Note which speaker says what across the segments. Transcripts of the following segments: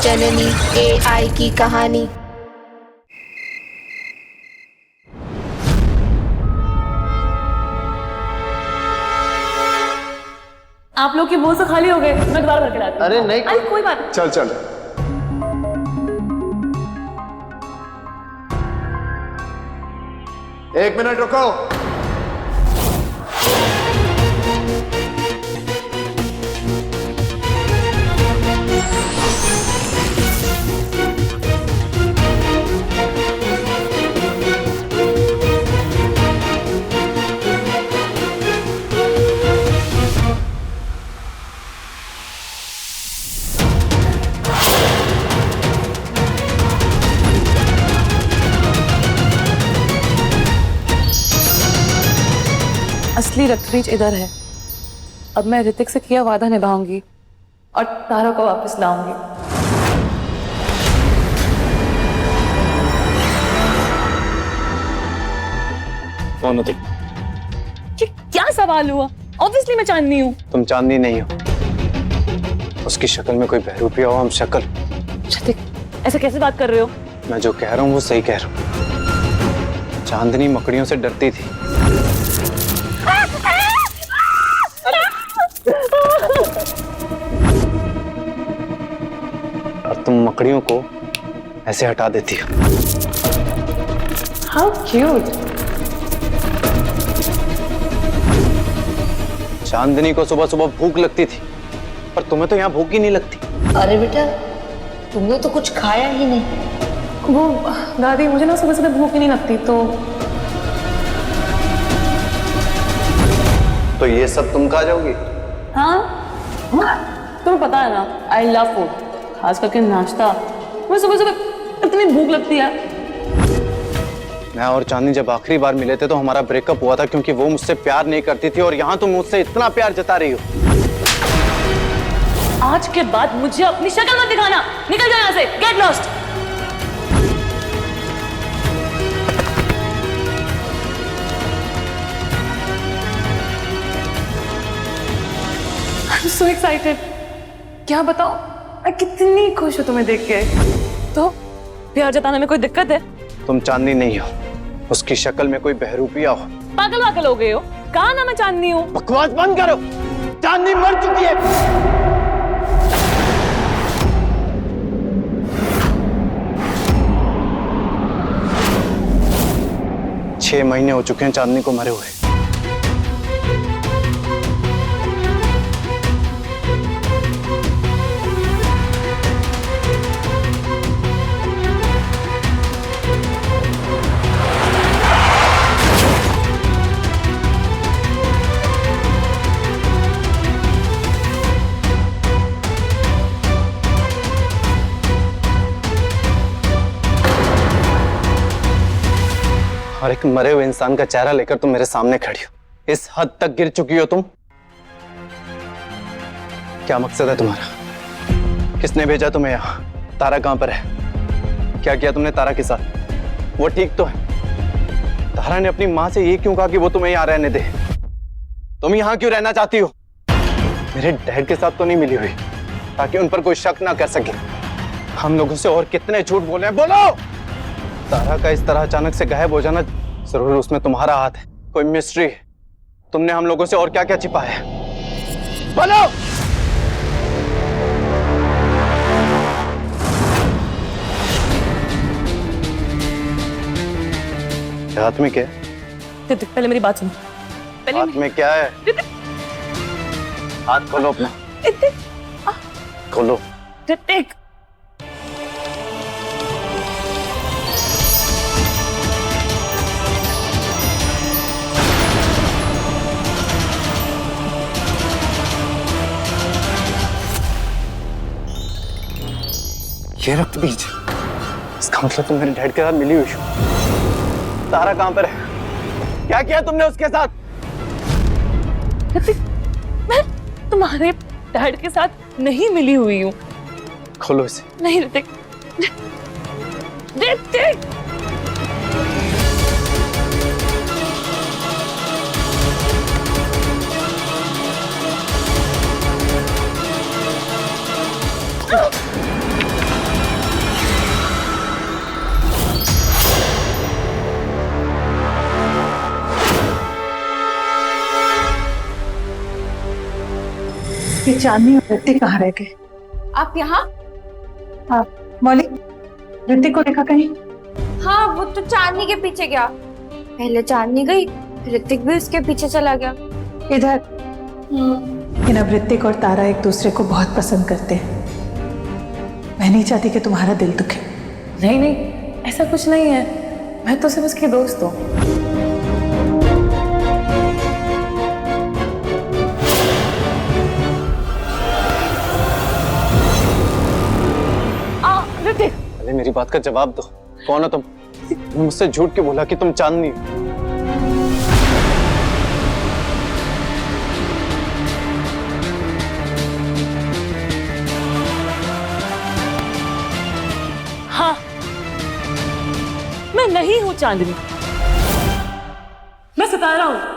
Speaker 1: जननी AI की कहानी।
Speaker 2: आप लोग की बोल से खाली हो गए, मैं दोबारा भर के लाती हूँ।
Speaker 3: अरे नहीं,
Speaker 2: अरे कोई बात।
Speaker 3: चल चल। एक मिनट रुको।
Speaker 2: असली रक्तबीज इधर है। अब मैं ऋतिक से किया वादा निभाऊंगी और तारा को वापस लाऊंगी।
Speaker 4: कौन हो तुम?
Speaker 2: ये क्या सवाल हुआ? ऑब्वियसली मैं चांदनी हूँ।
Speaker 4: तुम चांदनी नहीं हो। उसकी शक्ल में कोई बहरूपी हो, हम शक्ल।
Speaker 2: ऋतिक, ऐसे कैसे बात कर रहे हो?
Speaker 4: मैं जो कह रहा हूँ वो सही कह रहा हूँ। चांदनी मकड़ियों से डरती थी। और तुम मकड़ियों को ऐसे हटा देती हो।
Speaker 2: How cute!
Speaker 4: चांदनी को सुबह सुबह भूख लगती थी, पर तुम्हें तो यहाँ भूख ही नहीं लगती।
Speaker 5: अरे बेटा, तुमने तो कुछ खाया ही नहीं।
Speaker 2: वो दादी, मुझे ना सुबह सुबह भूख ही नहीं लगती
Speaker 4: तो ये सब तुम खा जाओगी?
Speaker 2: हाँ, तुम्हें पता है ना, आई लव फूड, खास करके नाश्ता। मुझे सुबह सुबह इतनी भूख लगती है।
Speaker 4: मैं और चांदनी जब आखिरी बार मिले थे तो हमारा ब्रेकअप हुआ था, क्योंकि वो मुझसे प्यार नहीं करती थी और यहाँ तुम मुझसे इतना प्यार जता रही हो।
Speaker 2: आज के बाद मुझे अपनी शक्ल मत दिखाना। निकल जाओ यहाँ से। Get lost. I'm so excited। क्या बताओ, मैं कितनी खुश हूँ तुम्हें देख के। तो प्यार जताने में कोई दिक्कत है?
Speaker 4: तुम चांदनी नहीं हो, उसकी शक्ल में कोई बहरूपिया हो।
Speaker 2: पागल वागल हो गए हो? कहा ना मैं चांदनी हूँ।
Speaker 4: बकवास बंद करो। चांदनी मर चुकी है। 6 महीने हो चुके हैं चांदनी को मरे हुए। और एक मरे हुए इंसान का चेहरा लेकर तुम मेरे सामने खड़ी हो। इस हद तक गिर चुकी हो तुम। क्या मकसद है तुम्हारा? किसने भेजा तुम्हें यहाँ? तारा कहां पर है? क्या किया तुमने तारा के साथ? वो ठीक तो है? तारा ने अपनी माँ से ये क्यों कहा कि वो तुम्हें यहाँ रहने दे? तुम यहाँ क्यों रहना चाहती हो? मेरे डैड के साथ तो नहीं मिली हुई ताकि उन पर कोई शक ना कर सके। हम लोगों से और कितने झूठ बोले हैं, बोलो। तारा का इस तरह अचानक से गायब हो जाना, जरूर उसमें तुम्हारा हाथ है। कोई मिस्ट्री है। तुमने हम लोगों से और क्या क्या छिपाया है? बोलो। हाथ में क्या है?
Speaker 2: ऋतिक, पहले मेरी बात सुनो। पहले
Speaker 4: हाथ में क्या है? हाथ खोलो अपना। खोलो।
Speaker 2: ऋतिक,
Speaker 4: ये रक्त बीज, इसका मतलब तुम मेरे डैड के साथ मिली हुई हो। तारा कहां पर है? क्या किया तुमने उसके साथ?
Speaker 2: ऋतिक, मैं तुम्हारे डैड के साथ नहीं मिली हुई हूँ।
Speaker 4: खोलो इसे।
Speaker 2: नहीं ऋतिक, ऋतिक,
Speaker 3: ये चांदनी और ऋतिक कहाँ रह गए?
Speaker 6: आप यहाँ?
Speaker 3: हाँ मौलिक, ऋतिक को देखा कहीं?
Speaker 6: हाँ, वो तो चांदनी के पीछे गया। पहले चांदनी गई, ऋतिक भी उसके पीछे चला गया।
Speaker 3: इधर। लेकिन अब ऋतिक और तारा एक दूसरे को बहुत पसंद करते हैं। मैं नहीं चाहती कि तुम्हारा दिल दुखे।
Speaker 2: नहीं नहीं, ऐसा कुछ नहीं है, मैं तो सिर्फ उसकी दोस्त हूँ। ऋतिक,
Speaker 4: पहले मेरी बात का जवाब दो, कौन हो तुम? तुमने मुझसे झूठ क्यों बोला कि तुम चांदनी हो?
Speaker 2: हाँ, मैं नहीं हूँ चांदनी, मैं सितारा हूँ।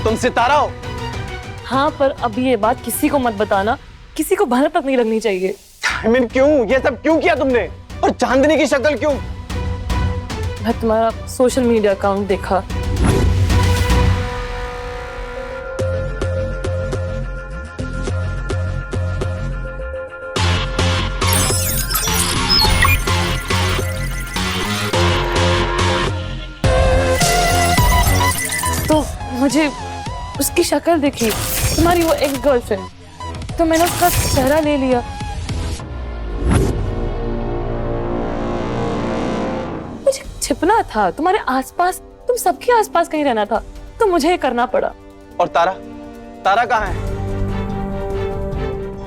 Speaker 4: तुम सितारा हो?
Speaker 2: हाँ, पर अब ये बात किसी को मत बताना, किसी को भनक तक नहीं लगनी चाहिए।
Speaker 4: I mean, क्यों ये सब क्यों किया तुमने? और चांदनी की शक्ल क्यों?
Speaker 2: मैं तुम्हारा सोशल मीडिया अकाउंट देखा, तो मुझे उसकी शक्ल दिखी, तुम्हारी वो एक गर्लफ्रेंड, तो मैंने उसका चेहरा ले लिया। मुझे छिपना था तुम्हारे आसपास, तुम सबके आसपास कहीं रहना था, तो मुझे ये करना पड़ा।
Speaker 4: और तारा? तारा कहाँ है?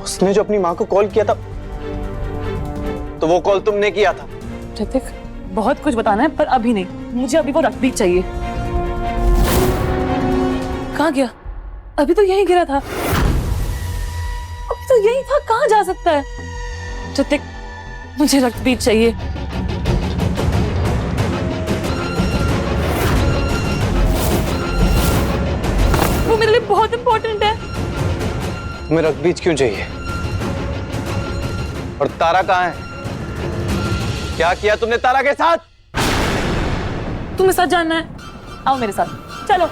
Speaker 4: उसने जो अपनी माँ को कॉल किया था, तो वो कॉल तुमने किया था?
Speaker 2: ऋतिक, बहुत कुछ बताना है पर अभी नहीं, मुझे अभी वो रखबीर चाहिए। कहाँ गया? अभी तो यहीं गिरा था, अभी तो यहीं था, कहाँ जा सकता है? ऋतिक, मुझे रखबीर चाहिए। वो मेरे लिए बहुत इंपॉर्टेंट है।
Speaker 4: तुम्हें रखबीज क्यों चाहिए? और तारा कहाँ है? क्या किया तुमने तारा के साथ?
Speaker 2: तुम्हें साथ जानना है? आओ मेरे साथ, चलो।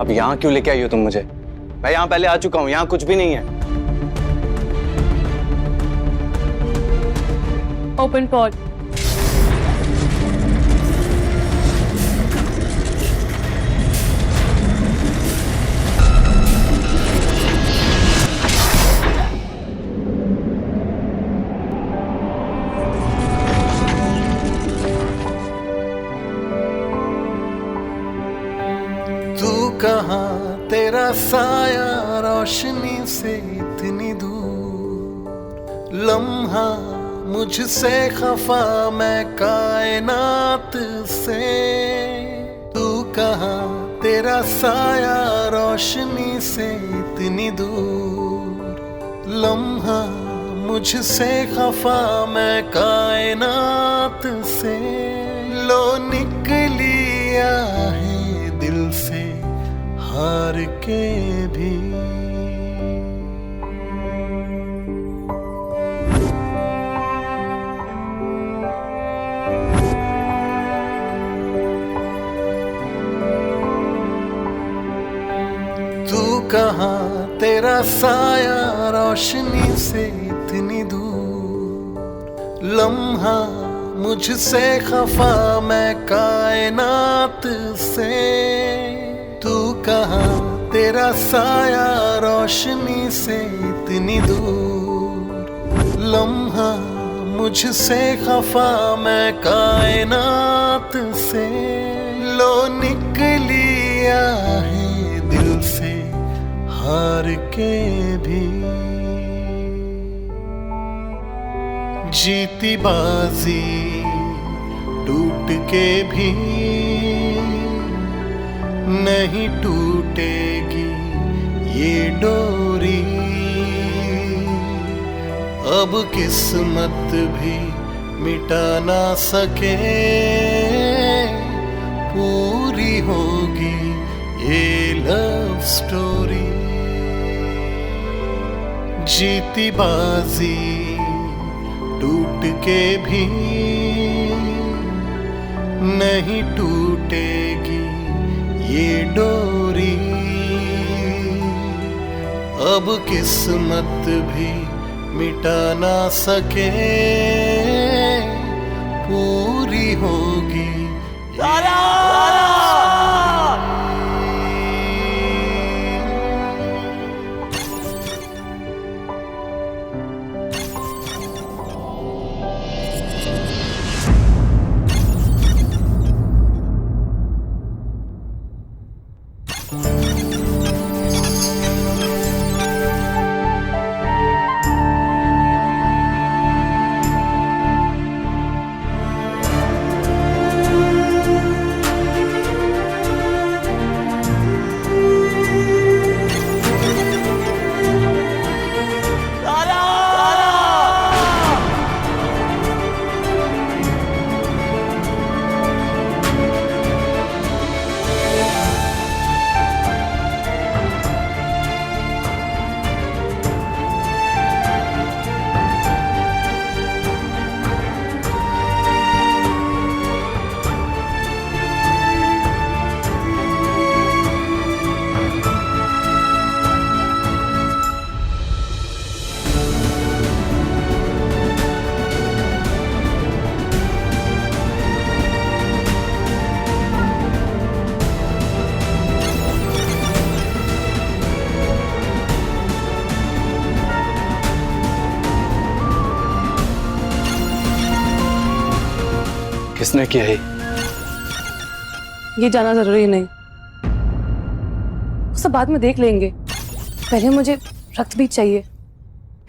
Speaker 4: अब यहाँ क्यों लेके आई हो तुम मुझे? मैं यहाँ पहले आ चुका हूँ, यहाँ कुछ भी नहीं है।
Speaker 2: Open pot.
Speaker 7: कहाँ तेरा साया रोशनी से इतनी दूर, लम्हा मुझसे खफा मैं कायनात से। तू कहाँ तेरा साया रोशनी से इतनी दूर, लम्हा मुझसे खफा मैं कायनात से। लो निकली आहे दिल से हार के भी। तू कहाँ तेरा साया रोशनी से इतनी दूर, लम्हा मुझसे खफा मैं कायनात से। तू कहाँ तेरा साया रोशनी से इतनी दूर, लम्हा मुझसे खफा मैं कायनात से। लो निकली आहे दिल से हार के भी। जीती बाजी टूट के भी नहीं टूटेगी ये डोरी, अब किस्मत भी मिटा ना सके पूरी होगी ये लव स्टोरी। जीती बाजी टूट के भी नहीं टूटेगी ये डोरी, अब किस्मत भी मिटा ना सके पूरी होगी तारा।
Speaker 4: किसने किया है?
Speaker 2: ये जाना जरूरी नहीं, सब बाद में देख लेंगे। पहले मुझे रक्त बीज चाहिए।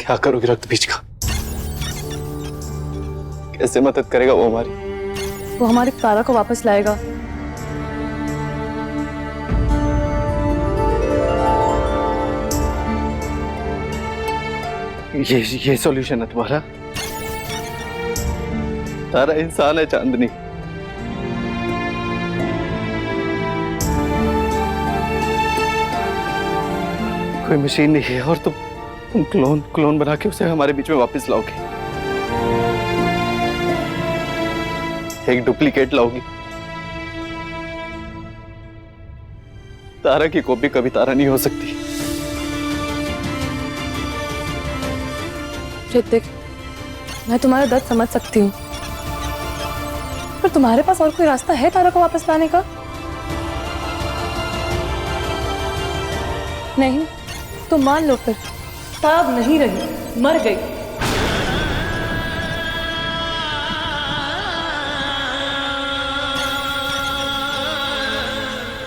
Speaker 4: क्या करोगे रक्त बीज का? कैसे मदद करेगा वो हमारी?
Speaker 2: वो हमारे तारा को वापस लाएगा।
Speaker 4: ये सॉल्यूशन है तुम्हारा? तारा इंसान है चांदनी, कोई मशीन नहीं है। और तुम क्लोन बना के उसे हमारे बीच में वापस लाओगे, एक डुप्लीकेट लाओगी। तारा की कॉपी कभी तारा नहीं हो सकती।
Speaker 2: ऋतिक, मैं तुम्हारा दर्द समझ सकती हूँ, पर तुम्हारे पास और कोई रास्ता है तारा को वापस लाने का? नहीं तो मान लो फिर तारा अब नहीं रही, मर गई।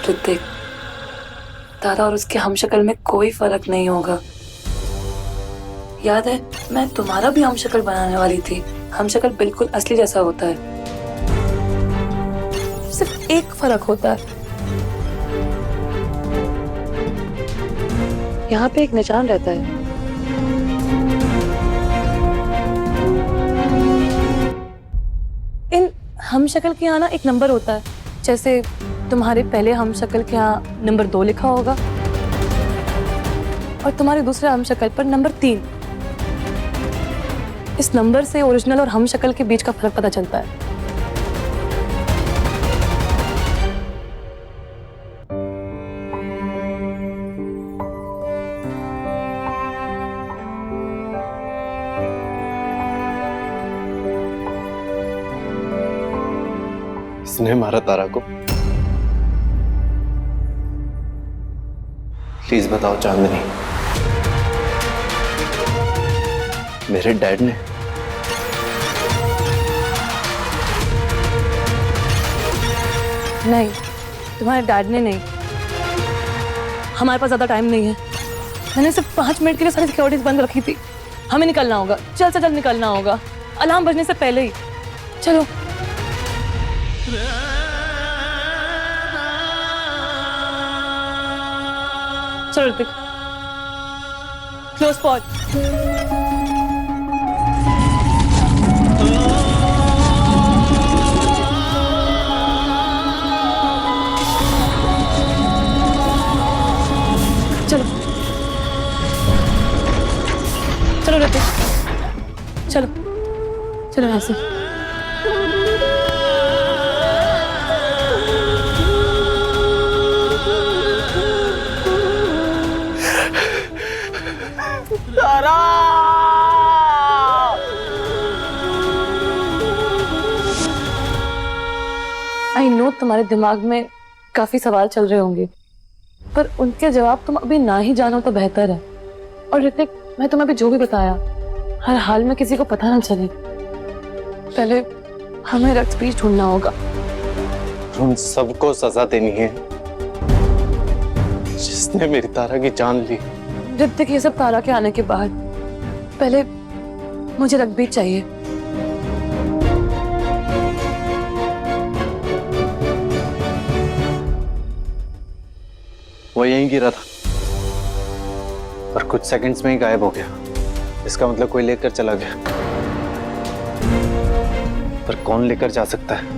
Speaker 2: ऋतिक, तारा और उसके हमशक्ल में कोई फर्क नहीं होगा। याद है, मैं तुम्हारा भी हमशक्ल बनाने वाली थी। हमशक्ल बिल्कुल असली जैसा होता है, सिर्फ एक फर्क होता है, यहाँ पे एक निशान रहता है। इन हमशक्ल के यहाँ ना एक नंबर होता है, जैसे तुम्हारे पहले हमशक्ल के यहाँ नंबर 2 लिखा होगा और तुम्हारे दूसरे हमशक्ल पर नंबर 3। इस नंबर से ओरिजिनल और हमशक्ल के बीच का फर्क पता चलता है।
Speaker 4: इसने मारा तारा को? प्लीज बताओ चांदनी। मेरे डैड ने?
Speaker 2: नहीं, तुम्हारे डैड ने नहीं। हमारे पास ज्यादा टाइम नहीं है। मैंने सिर्फ 5 मिनट के लिए सारी सिक्योरिटीज बंद रखी थी। हमें निकलना होगा, जल्द से जल्द निकलना होगा, अलार्म बजने से पहले ही। चलो। चलो ऋतिक, क्लोज पॉज। चलो चलो ऋतिक, चलो चलो यहाँ से। आई नो तुम्हारे दिमाग में काफी सवाल चल रहे होंगे, पर उनके जवाब तुम अभी ना ही जानो तो बेहतर है। और ऋतिक, मैं तुम्हें अभी जो भी बताया, हर हाल में किसी को पता ना चले। पहले हमें रक्त बीज ढूंढना होगा।
Speaker 4: उन सबको सजा देनी है जिसने मेरी तारा की जान ली।
Speaker 2: ऋतिक, ये सब तारा के आने के बाद, पहले मुझे रक्त बीज चाहिए।
Speaker 4: वो यहीं गिरा था और कुछ सेकंड्स में ही गायब हो गया। इसका मतलब कोई लेकर चला गया, पर कौन लेकर जा सकता है?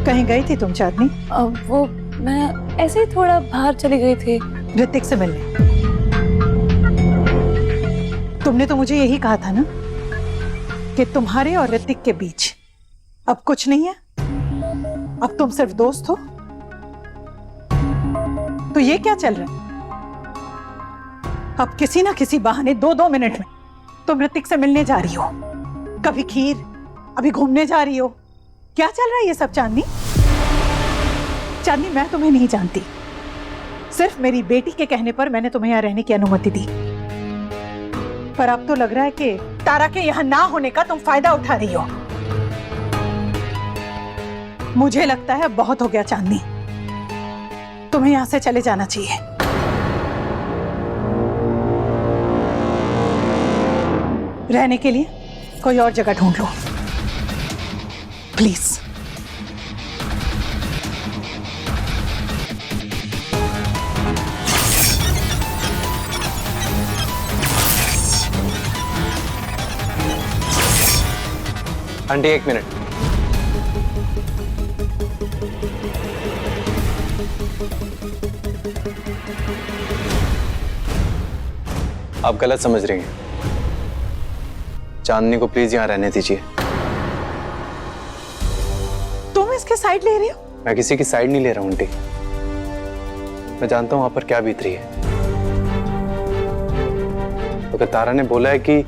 Speaker 3: कहीं गई थी तुम चांदनी?
Speaker 2: वो मैं ऐसे ही थोड़ा बाहर चली गई थी।
Speaker 3: ऋतिक से मिलने? तुमने तो मुझे यही कहा था ना कि तुम्हारे और ऋतिक के बीच अब कुछ नहीं है, अब तुम सिर्फ दोस्त हो। तो ये क्या चल रहा है? अब किसी ना किसी बहाने 2-2 मिनट में तुम ऋतिक से मिलने जा रही हो, कभी खीर, अभी घूमने जा रही हो। क्या चल रहा है ये सब चांदनी? चांदनी, मैं तुम्हें नहीं जानती, सिर्फ मेरी बेटी के कहने पर मैंने तुम्हें यहाँ रहने की अनुमति दी। पर अब तो लग रहा है कि तारा के यहाँ ना होने का तुम फायदा उठा रही हो। मुझे लगता है बहुत हो गया चांदनी, तुम्हें यहाँ से चले जाना चाहिए। रहने के लिए कोई और जगह ढूंढ लो प्लीज।
Speaker 4: Aunty, 1 minute. आप गलत समझ रही हैं। चांदनी को प्लीज यहाँ रहने दीजिए।
Speaker 3: तुम इसके साइड ले रही हो?
Speaker 4: मैं किसी की साइड नहीं ले रहा हूं आंटी। मैं जानता हूं वहां पर क्या बीत रही है। अगर तारा ने बोला है कि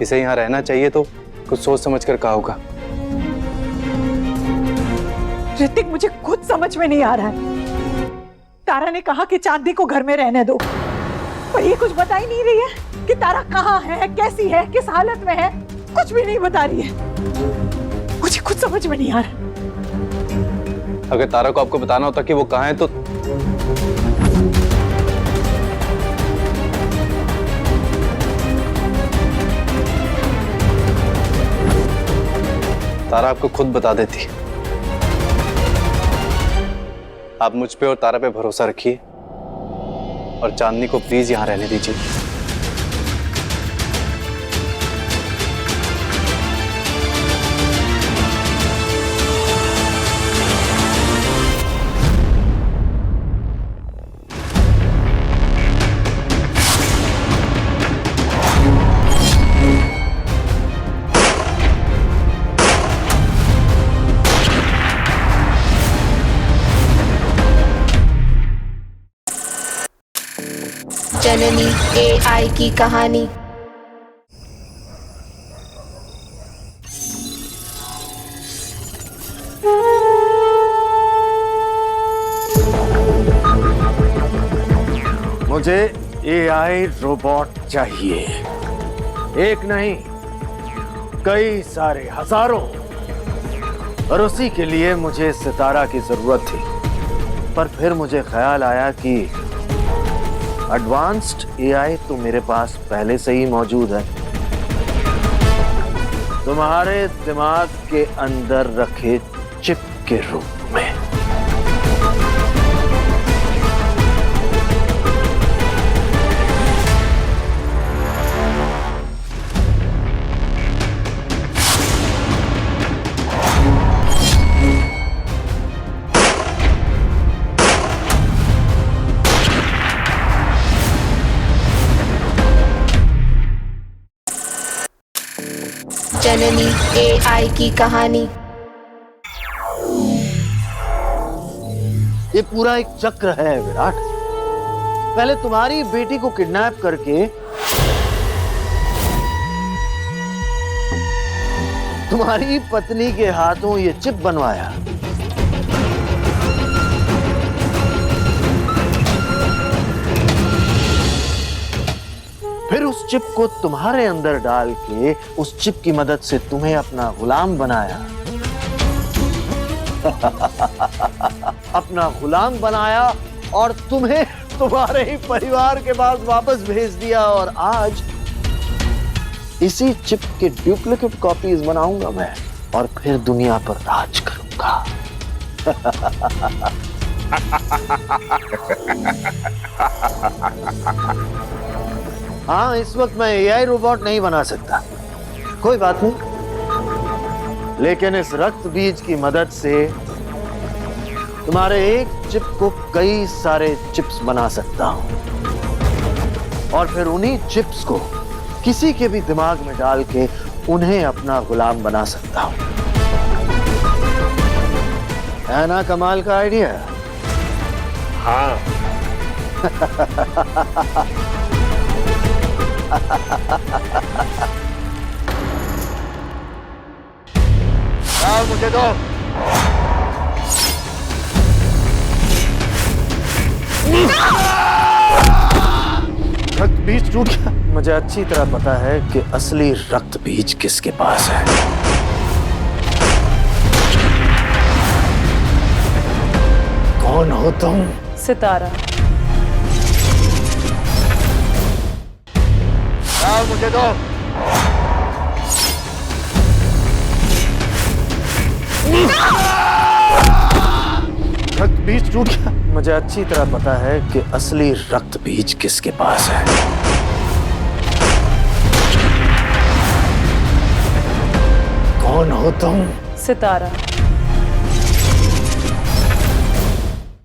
Speaker 4: इसे यहाँ रहना चाहिए तो कुछ सोच समझ कर कहा होगा।
Speaker 3: ऋतिक, मुझे खुद समझ में नहीं आ रहा है। तारा ने कहा कि चांदनी को घर में रहने दो, पर ये कुछ बता ही नहीं रही है कि तारा कहाँ है, कैसी है, किस हालत में है। कुछ भी नहीं बता रही है। मुझे खुद समझ में नहीं आ रहा।
Speaker 4: अगर तारा को आपको बताना होता कि वो कहाँ है तो तारा आपको खुद बता देती। आप मुझ पे और तारा पे भरोसा रखिए और चांदनी को प्लीज यहां रहने दीजिए।
Speaker 1: जननी AI की कहानी।
Speaker 8: मुझे एआई रोबोट चाहिए, एक नहीं कई सारे, हजारों। और उसी के लिए मुझे सितारा की जरूरत थी। पर फिर मुझे ख्याल आया कि एडवांस्ड एआई तो मेरे पास पहले से ही मौजूद है, तुम्हारे दिमाग के अंदर रखे चिप के रूप में।
Speaker 1: जननी एआई की कहानी।
Speaker 8: ये पूरा एक चक्र है विराट। पहले तुम्हारी बेटी को किडनैप करके तुम्हारी पत्नी के हाथों ये चिप बनवाया, फिर उस चिप को तुम्हारे अंदर डाल के उस चिप की मदद से तुम्हें अपना गुलाम बनाया। अपना गुलाम बनाया और तुम्हें तुम्हारे ही परिवार के पास वापस भेज दिया। और आज इसी चिप के डुप्लीकेट कॉपीज बनाऊंगा मैं और फिर दुनिया पर राज करूंगा। हाँ, इस वक्त मैं एआई रोबोट नहीं बना सकता, कोई बात नहीं, लेकिन इस रक्त बीज की मदद से तुम्हारे एक चिप को कई सारे चिप्स बना सकता हूं और फिर उन्हीं चिप्स को किसी के भी दिमाग में डाल के उन्हें अपना गुलाम बना सकता हूं। है ना कमाल का आइडिया? हाँ। मुझे दो। रक्त बीज टूट गया। मुझे अच्छी तरह पता है कि असली रक्त बीज किसके पास है। कौन हो तुम?
Speaker 2: सितारा।
Speaker 8: मुझे दो। रक्त बीज टूट गया। मुझे अच्छी तरह पता है कि असली रक्त बीज किसके पास है। कौन हो तुम?
Speaker 2: सितारा।